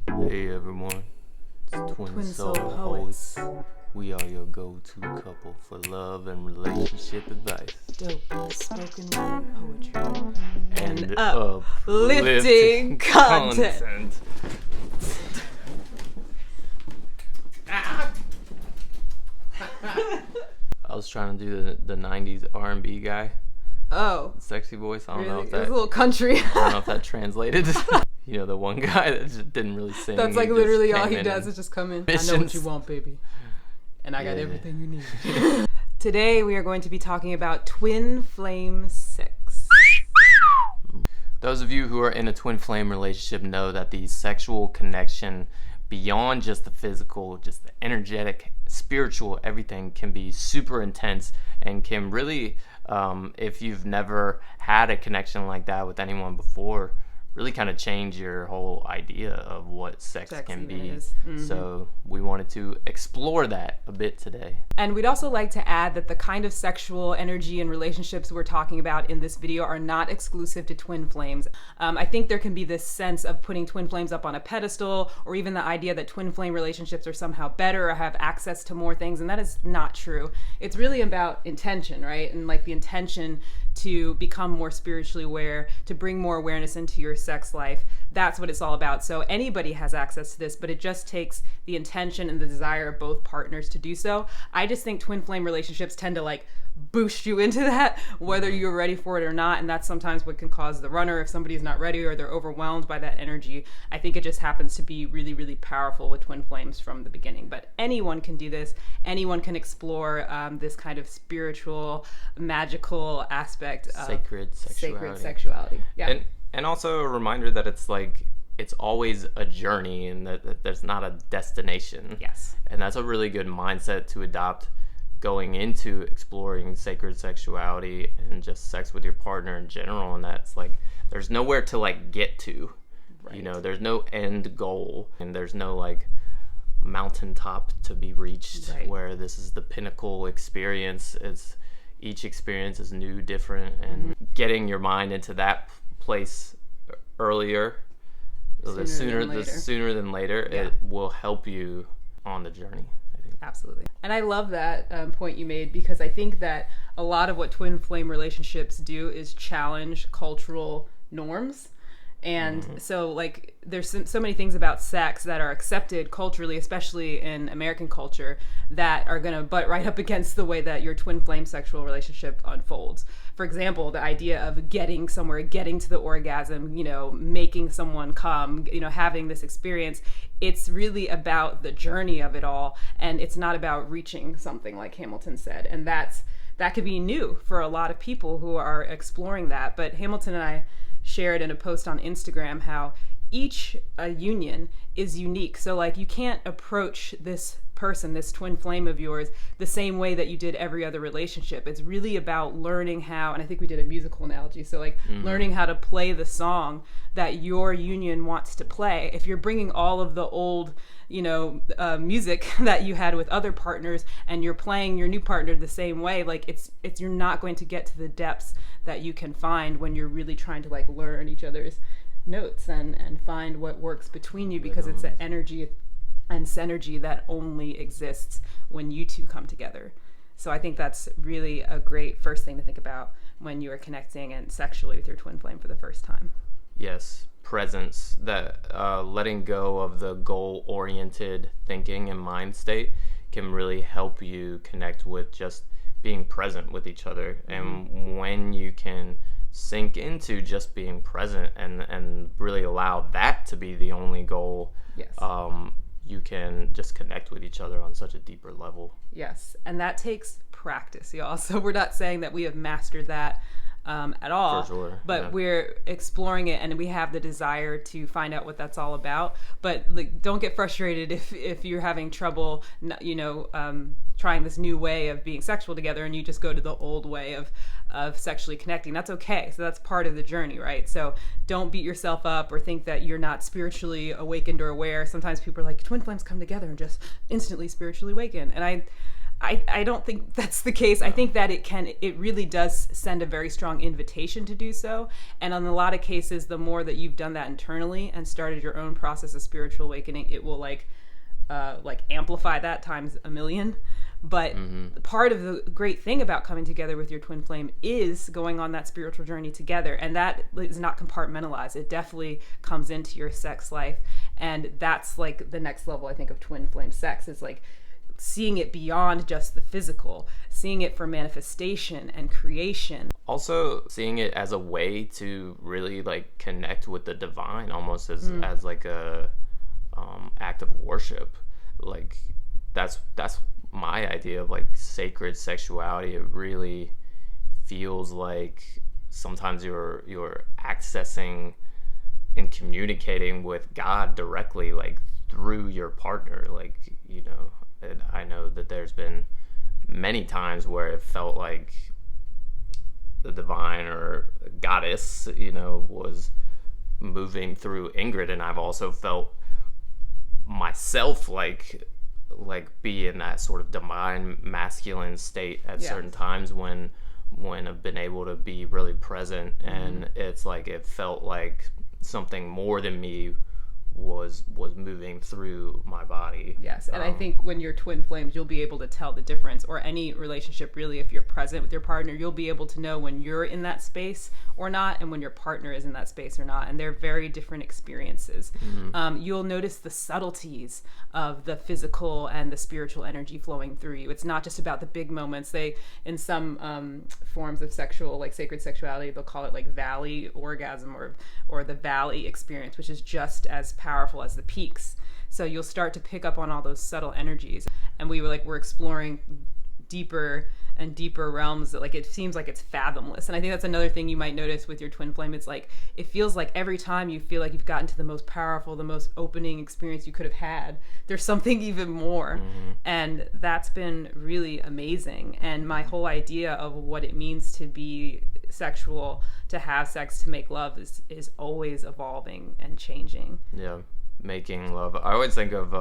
Hey everyone, it's Twin Soul Poets. We are your go-to couple for love and relationship advice. Dope spoken word poetry And uplifting content. I was trying to do the 90s R&B guy, Oh, sexy voice. I don't know really? if It was that a little country. I don't know if that translated. You know, the one guy that just didn't really sing. That's like just literally all came he in does and- is just come in. I know missions. what you want, baby. And I got Yeah. everything you need. Today we are going to be talking about twin flame sex. Those of you who are in a twin flame relationship know that the sexual connection beyond just the physical, just the energetic, spiritual, everything can be super intense and can really, if you've never had a connection like that with anyone before, really kind of change your whole idea of what sex can even be. is. So we wanted to explore that a bit today. And we'd also like to add that the kind of sexual energy and relationships we're talking about in this video are not exclusive to twin flames. I think there can be this sense of putting twin flames up on a pedestal, or even the idea that twin flame relationships are somehow better or have access to more things, and that is not true. It's really about intention, right? And like the intention to become more spiritually aware, to bring more awareness into your sex life. That's what it's all about. So anybody has access to this, but it just takes the intention and the desire of both partners to do so. I just think twin flame relationships tend to like boost you into that, whether you're ready for it or not. And that's sometimes what can cause the runner if somebody's not ready or they're overwhelmed by that energy. I think it just happens to be really, really powerful with twin flames from the beginning. But anyone can do this. Anyone can explore this kind of spiritual, magical aspect of Sacred sexuality. Yeah. And also a reminder that it's like, it's always a journey and that there's not a destination. Yes. And that's a really good mindset to adopt going into exploring sacred sexuality and just sex with your partner in general. And that's like, there's nowhere to like get to, you know, there's no end goal and there's no like mountaintop to be reached where this is the pinnacle experience. It's each experience is new, different, and getting your mind into that place earlier, the sooner than later, it will help you on the journey, I think. Absolutely. And I love that point you made, because I think that a lot of what twin flame relationships do is challenge cultural norms. And so like there's so many things about sex that are accepted culturally, especially in American culture, that are going to butt right up against the way that your twin flame sexual relationship unfolds. For example, the idea of getting somewhere, getting to the orgasm, you know, making someone come, you know, having this experience. It's really about the journey of it all, and it's not about reaching something, like Hamilton said. And that could be new for a lot of people who are exploring that. But Hamilton and I shared in a post on Instagram how each union is unique. So like you can't approach this person, this twin flame of yours, the same way that you did every other relationship. It's really about learning how, and I think we did a musical analogy, so like learning how to play the song that your union wants to play. If you're bringing all of the old, you know, music that you had with other partners and you're playing your new partner the same way, like it's you're not going to get to the depths that you can find when you're really trying to like learn each other's notes and find what works between you, because it's an energy and synergy that only exists when you two come together. So I think that's really a great first thing to think about when you are connecting and sexually with your twin flame for the first time. Yes, presence, that letting go of the goal-oriented thinking and mind state can really help you connect with just being present with each other. And when you can sink into just being present and really allow that to be the only goal, you can just connect with each other on such a deeper level. Yes, and that takes practice, y'all. So we're not saying that we have mastered that at all, For sure, but we're exploring it, and we have the desire to find out what that's all about. But like, don't get frustrated if you're having trouble, you know, trying this new way of being sexual together, and you just go to the old way of sexually connecting. That's okay. So that's part of the journey, right? So don't beat yourself up or think that you're not spiritually awakened or aware. Sometimes people are like, twin flames come together and just instantly spiritually awaken. And I don't think that's the case. I think that it really does send a very strong invitation to do so. And in a lot of cases, the more that you've done that internally and started your own process of spiritual awakening, it will like amplify that times a million. But part of the great thing about coming together with your twin flame is going on that spiritual journey together. And that is not compartmentalized. It definitely comes into your sex life. And that's like the next level, I think, of twin flame sex is like seeing it beyond just the physical, seeing it for manifestation and creation. Also seeing it as a way to really like connect with the divine, almost as like a act of worship. Like that's my idea of like sacred sexuality. It really feels like sometimes you're accessing and communicating with God directly, like through your partner. Like, you know, and I know that there's been many times where it felt like the divine or goddess, you know, was moving through Ingrid, and I've also felt myself like be in that sort of divine masculine state at certain times when I've been able to be really present, and it's like it felt like something more than me was moving through my body. Yes, and I think when you're twin flames, you'll be able to tell the difference, or any relationship really, if you're present with your partner, you'll be able to know when you're in that space or not, and when your partner is in that space or not, and they're very different experiences. You'll notice the subtleties of the physical and the spiritual energy flowing through you. It's not just about the big moments. They, in some forms of sexual, like sacred sexuality, they'll call it like valley orgasm or the valley experience, which is just as powerful as the peaks. So you'll start to pick up on all those subtle energies, and we're exploring deeper and deeper realms that like it seems like it's fathomless. And I think that's another thing you might notice with your twin flame. It's like it feels like every time you feel like you've gotten to the most powerful, the most opening experience you could have had, there's something even more. And that's been really amazing. And my whole idea of what it means to be sexual, to have sex, to make love is always evolving and changing. Yeah, making love. I always think of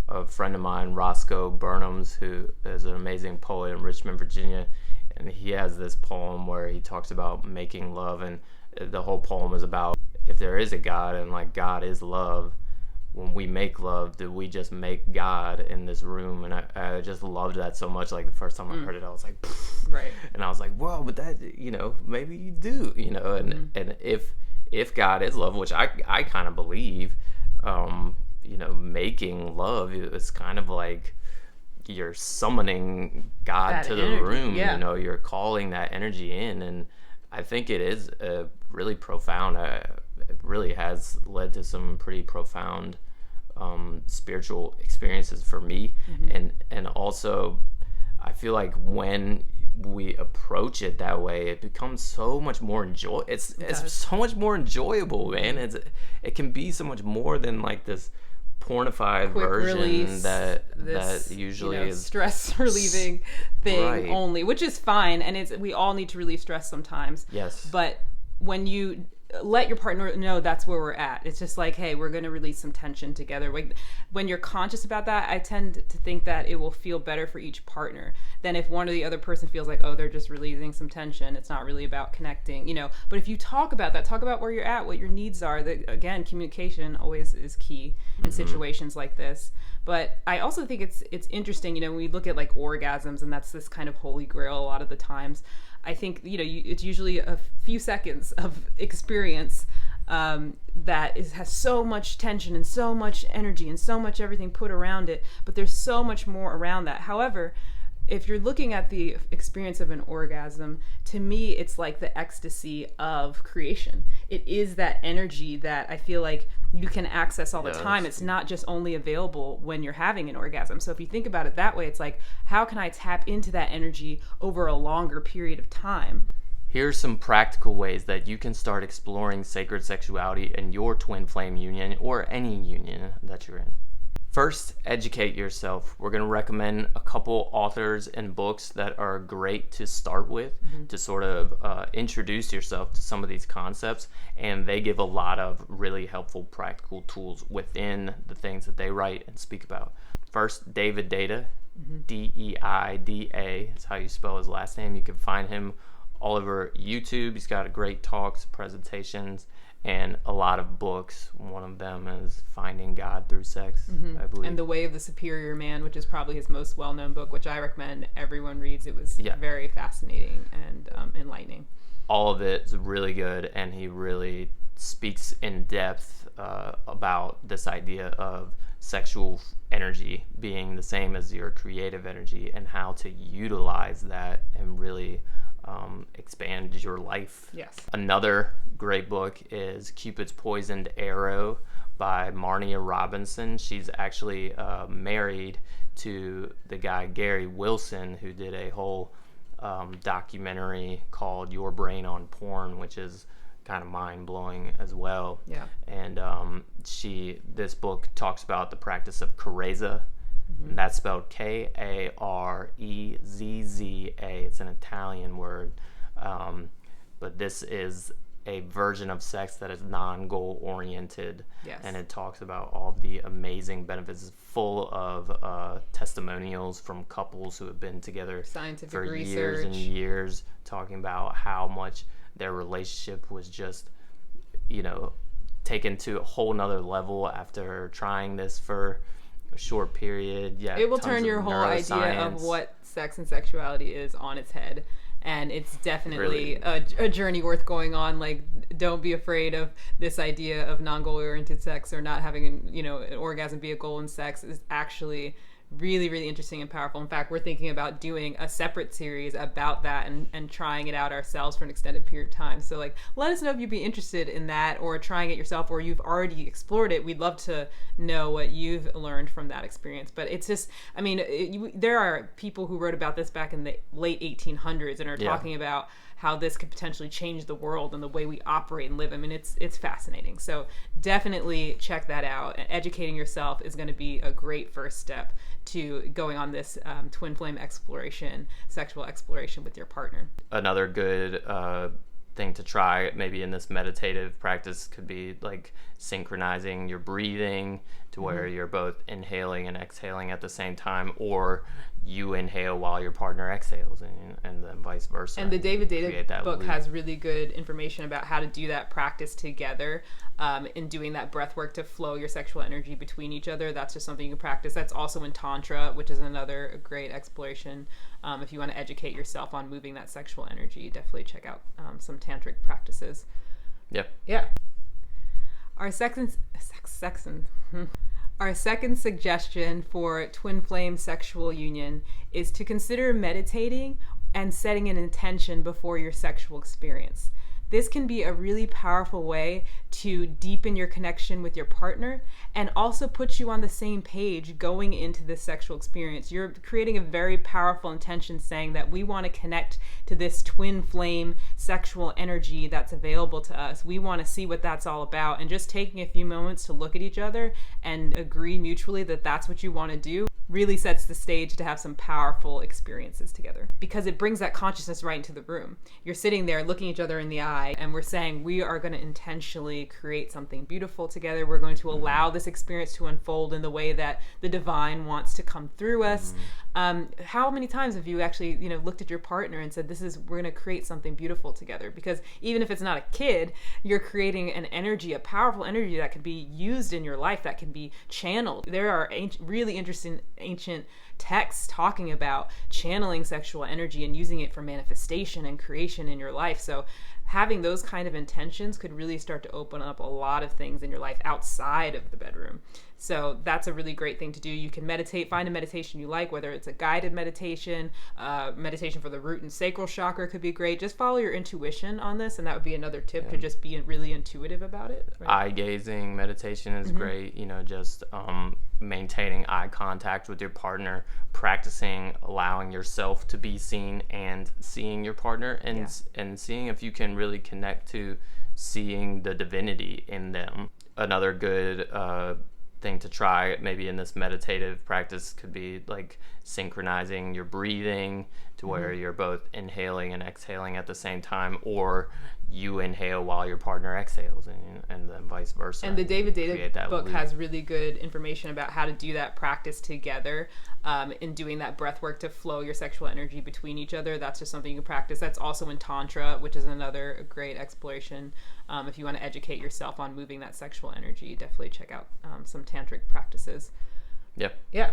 a friend of mine, Roscoe Burnhams, who is an amazing poet in Richmond, Virginia, and he has this poem where he talks about making love, and the whole poem is about if there is a God and like God is love, when we make love, do we just make God in this room? And I just loved that so much. Like the first time I heard it, I was like, pfft. Right. And I was like, well, but that, you know, maybe you do, you know, and if God is love, which I kind of believe, you know, making love is kind of like you're summoning God that to the energy, room, yeah. You know, you're calling that energy in. And I think it is really profound. It really has led to some pretty profound spiritual experiences for me. And also I feel like when we approach it that way, it becomes so much more it's so much more enjoyable, man. It can be so much more than like this pornified Quick version release, that this, usually is stress relieving thing, right. Only, which is fine, and we all need to relieve stress sometimes. Yes. But when you let your partner know that's where we're at, it's just like, hey, we're going to release some tension together. When you're conscious about that, I tend to think that it will feel better for each partner than if one or the other person feels like, oh, they're just releasing some tension. It's not really about connecting, you know. But if you talk about that, talk about where you're at, what your needs are. Again, communication always is key in situations like this. But I also think it's interesting, you know, when we look at like orgasms, and that's this kind of holy grail a lot of the times. I think, you know, it's usually a few seconds of experience that has so much tension and so much energy and so much everything put around it, but there's so much more around that. However, if you're looking at the experience of an orgasm, to me, it's like the ecstasy of creation. It is that energy that I feel like you can access all the time. It's not just only available when you're having an orgasm. So if you think about it that way, it's like, how can I tap into that energy over a longer period of time? Here's some practical ways that you can start exploring sacred sexuality in your twin flame union or any union that you're in. First, educate yourself. We're going to recommend a couple authors and books that are great to start with to sort of introduce yourself to some of these concepts, and they give a lot of really helpful practical tools within the things that they write and speak about. First, David Deida. Deida is how you spell his last name. You can find him all over YouTube. He's got great talks, presentations, and a lot of books. One of them is Finding God Through Sex, I believe. And The Way of the Superior Man, which is probably his most well-known book, which I recommend everyone reads. It was very fascinating and enlightening. All of it is really good, and he really speaks in depth about this idea of sexual energy being the same as your creative energy and how to utilize that and really expand your life. Yes. Another great book is Cupid's Poisoned Arrow by Marnia Robinson. She's actually married to the guy Gary Wilson, who did a whole documentary called Your Brain on Porn, which is kind of mind-blowing as well. Yeah. And this book talks about the practice of Karezza, and that's spelled Karezza. It's an Italian word, but this is a version of sex that is non-goal oriented. Yes. And it talks about all the amazing benefits. It's full of testimonials from couples who have been together Scientific for research. years and years, talking about how much their relationship was just, taken to a whole nother level after trying this for a short period. Yeah, it will turn your whole idea of what sex and sexuality is on its head. And it's definitely a journey worth going on. Like, don't be afraid of this idea of non-goal oriented sex or not having an orgasm be a goal in sex. Is actually really, really interesting and powerful. In fact, we're thinking about doing a separate series about that and trying it out ourselves for an extended period of time. So, let us know if you'd be interested in that or trying it yourself, or you've already explored it. We'd love to know what you've learned from that experience. But it's just, there are people who wrote about this back in the late 1800s and are talking about how this could potentially change the world and the way we operate and live. It's fascinating. So definitely check that out. And educating yourself is going to be a great first step to going on this twin flame exploration, sexual exploration with your partner. Another good thing to try maybe in this meditative practice could be synchronizing your breathing to where you're both inhaling and exhaling at the same time, or you inhale while your partner exhales, and then vice versa. And the David Deida book loop. has really good information about how to do that practice together, in doing that breath work to flow your sexual energy between each other. That's just something you can practice. That's also in Tantra, which is another great exploration. If you want to educate yourself on moving that sexual energy, definitely check out some tantric practices. Yep. Yeah. Our second suggestion for twin flame sexual union is to consider meditating and setting an intention before your sexual experience. This can be a really powerful way to deepen your connection with your partner and also put you on the same page going into this sexual experience. You're creating a very powerful intention saying that we want to connect to this twin flame sexual energy that's available to us. We want to see what that's all about, and just taking a few moments to look at each other and agree mutually that that's what you want to do really sets the stage to have some powerful experiences together, because it brings that consciousness right into the room. You're sitting there looking each other in the eye, and we're saying we are going to intentionally create something beautiful together. We're going to allow this experience to unfold in the way that the divine wants to come through us. How many times have you actually, looked at your partner and said, we're going to create something beautiful together? Because even if it's not a kid, you're creating an energy, a powerful energy that can be used in your life, that can be channeled. There are really interesting ancient texts talking about channeling sexual energy and using it for manifestation and creation in your life. So having those kind of intentions could really start to open up a lot of things in your life outside of the bedroom. So that's a really great thing to do. You can meditate, find a meditation you like, whether it's a guided meditation, meditation for the root and sacral chakra could be great. Just follow your intuition on this, and that would be another tip, to just be really intuitive about it. Right? Eye gazing meditation is great. Just maintaining eye contact with your partner, practicing allowing yourself to be seen and seeing your partner, and seeing if you can really connect to seeing the divinity in them. Another good thing to try maybe in this meditative practice could be synchronizing your breathing to where you're both inhaling and exhaling at the same time, or you inhale while your partner exhales, and then vice versa. And the David create Deida that book loop. has really good information about how to do that practice together, in doing that breath work to flow your sexual energy between each other. That's just something you can practice. That's also in Tantra, which is another great exploration. If you want to educate yourself on moving that sexual energy, definitely check out some tantric practices. Yep. Yeah.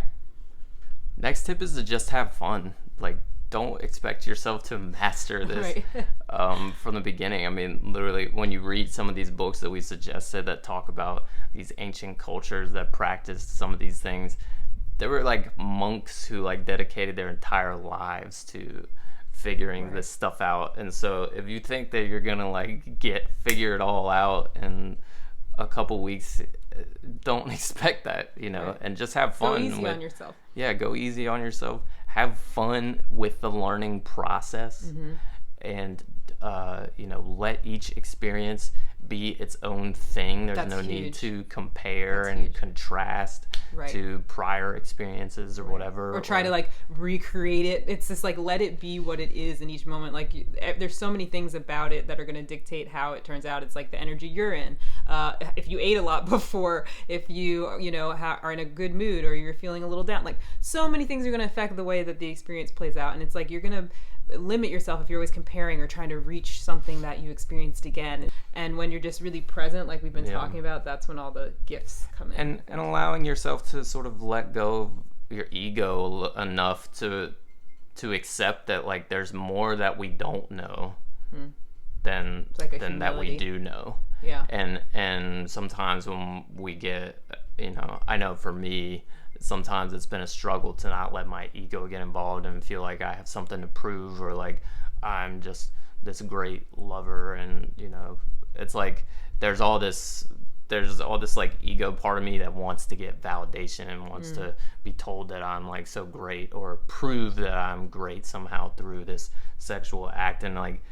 Next tip is to just have fun. Like, don't expect yourself to master this Right. from the beginning. I mean, literally, when you read some of these books that we suggested that talk about these ancient cultures that practiced some of these things, there were like monks who like dedicated their entire lives to figuring this stuff out. And so if you think that you're gonna like figure it all out in a couple weeks, don't expect that, and just have fun. Go easy on yourself. Yeah, go easy on yourself. Have fun with the learning process, and let each experience be its own thing. There's That's no need huge. to compare That's and huge. contrast Right. to prior experiences or whatever. Or try to like recreate it. It's just like let it be what it is in each moment. Like there's so many things about it that are going to dictate how it turns out. It's like the energy you're in. If you ate a lot before, if you are in a good mood or you're feeling a little down, like so many things are going to affect the way that the experience plays out. And it's like you're going to limit yourself if you're always comparing or trying to reach something that you experienced again. And when you're just really present, like we've been talking about, that's when all the gifts come in. And allowing yourself to sort of let go of your ego enough to accept that like there's more that we don't know than like than that we humility. do know. Yeah. And sometimes when we get, I know for me, sometimes it's been a struggle to not let my ego get involved and feel like I have something to prove, or like I'm just this great lover. And it's like there's all this like ego part of me that wants to get validation and wants to be told that I'm like so great, or prove that I'm great somehow through this sexual act. And like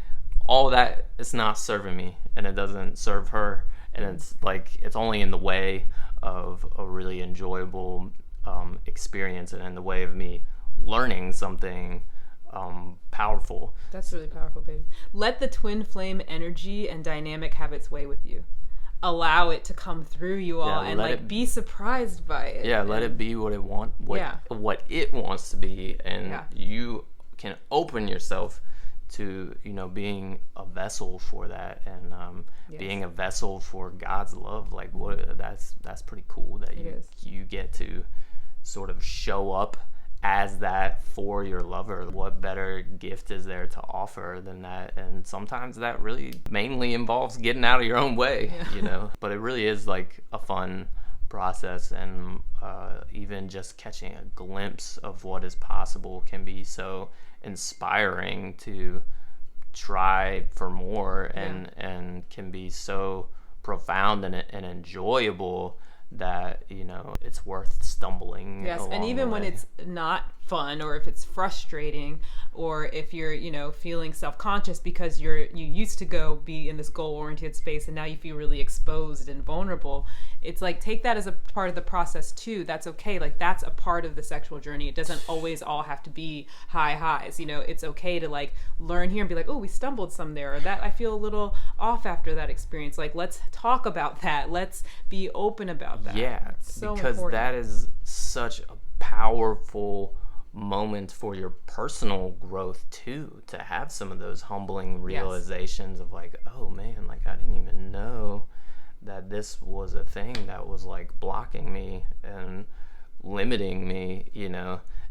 all that, it's not serving me, and it doesn't serve her, and it's like it's only in the way of a really enjoyable experience and in the way of me learning something powerful. That's really powerful, babe. Let the twin flame energy and dynamic have its way with you. Allow it to come through you all, and like be surprised by it. Yeah, let it be what it what it wants to be, and you can open yourself to being a vessel for that, and being a vessel for God's love. Like that's pretty cool that you get to sort of show up as that for your lover. What better gift is there to offer than that? And sometimes that really mainly involves getting out of your own way, but it really is like a fun process, and even just catching a glimpse of what is possible can be so inspiring to try for more, and can be so profound and enjoyable that it's worth stumbling. Yes, and even when it's not fun, or if it's frustrating, or if you're feeling self-conscious because you used to be in this goal-oriented space and now you feel really exposed and vulnerable, it's like take that as a part of the process too. That's okay. Like that's a part of the sexual journey. It doesn't always all have to be high highs. It's okay to like learn here and be like, oh, we stumbled some there, or that I feel a little off after that experience. Like let's talk about that. Let's be open about that. Yeah, so because important. that is such a powerful moment for your personal growth too, to have some of those humbling realizations of like, oh man, like I didn't even know that this was a thing that was like blocking me and limiting me,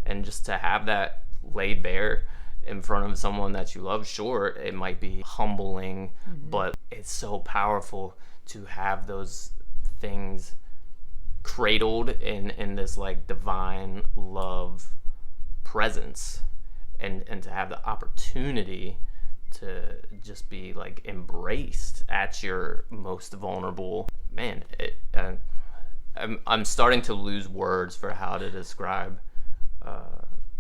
and just to have that laid bare in front of someone that you love. Sure, it might be humbling, but it's so powerful to have those things cradled in this like divine love presence, and to have the opportunity to just be like embraced at your most vulnerable. Man, I'm starting to lose words for how to describe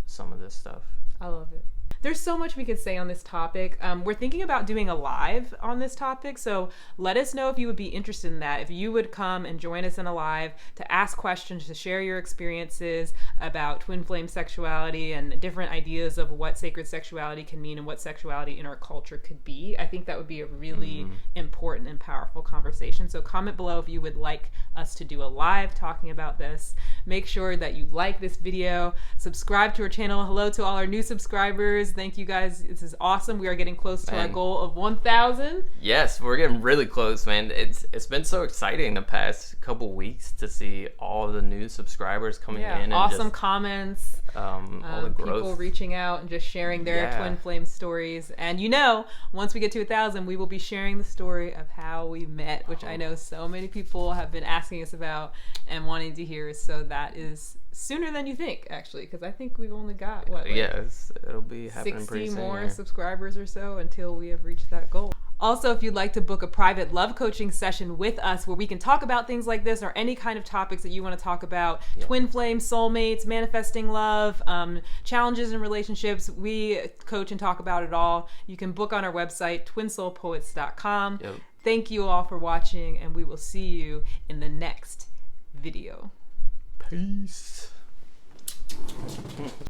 some of this stuff. I love it. there's so much we could say on this topic. We're thinking about doing a live on this topic, so let us know if you would be interested in that. If you would come and join us in a live to ask questions, to share your experiences about twin flame sexuality and different ideas of what sacred sexuality can mean and what sexuality in our culture could be. I think that would be a really important and powerful conversation. So comment below if you would like us to do a live talking about this. Make sure that you like this video, subscribe to our channel. Hello to all our new subscribers. Thank you guys. This is awesome. We are getting close to our goal of 1,000. Yes, we're getting really close, man. It's been so exciting the past couple weeks to see all the new subscribers coming in. And awesome comments. All the growth. People reaching out and just sharing their twin flame stories. And once we get to 1,000, we will be sharing the story of how we met, which I know so many people have been asking us about and wanting to hear. So that is sooner than you think, actually, because I think we've only got yes, it'll be happening 60 pretty soon, more subscribers or so until we have reached that goal. Also, if you'd like to book a private love coaching session with us where we can talk about things like this or any kind of topics that you want to talk about, twin flame, soulmates, manifesting love, challenges in relationships, we coach and talk about it all. You can book on our website, twinsoulpoets.com. Yep. Thank you all for watching, and we will see you in the next video. Peace.